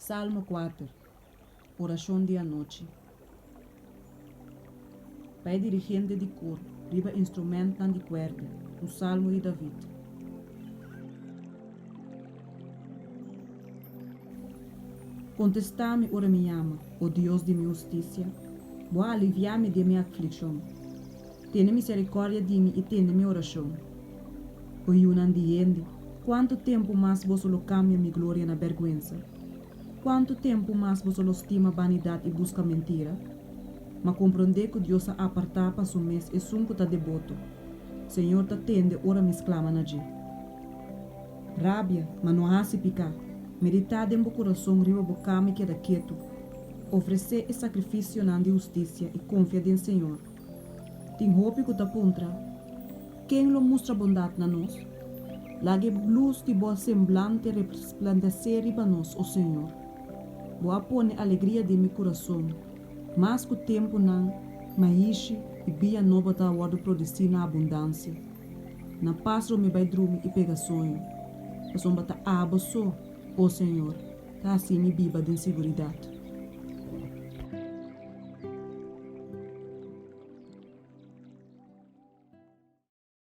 Salmo 4. Oração de anoche. Pai dirigente de cor, riba instrumento de cuerda, o Salmo de David. Contestame ora me ama, ó Deus de minha justiça, boa aliviar-me de minha aflição. Tenha misericórdia de mim e tende minha oração. O Yunandiende, quanto tempo mais vos lo cambia minha glória na vergüenza? Quanto tempo mais vos lo estima vanidade e busca mentira? Mas compreender que Deus a apartar para seu mês e sunco tá devoto. Senhor tá tende, ora me exclama na dia. Rábia, mas não há se picar. Meditar em meu coração, riba bocame que era quieto. Oferecer e sacrifício na de justiça e confiar em Senhor. Tem roupa que tá puntra. Quem lo mostra bondade na nós? Lage luz de boa semblante resplandecer riba nós, ó Senhor. Boa pone alegria de meu coração. Mas que o tempo não, maixe e bia nova tá wado produzir na abundância. Na paz me vai dormir e pega sonho. A sombra tá aba só, ó Senhor, tá assim me biba de seguridade.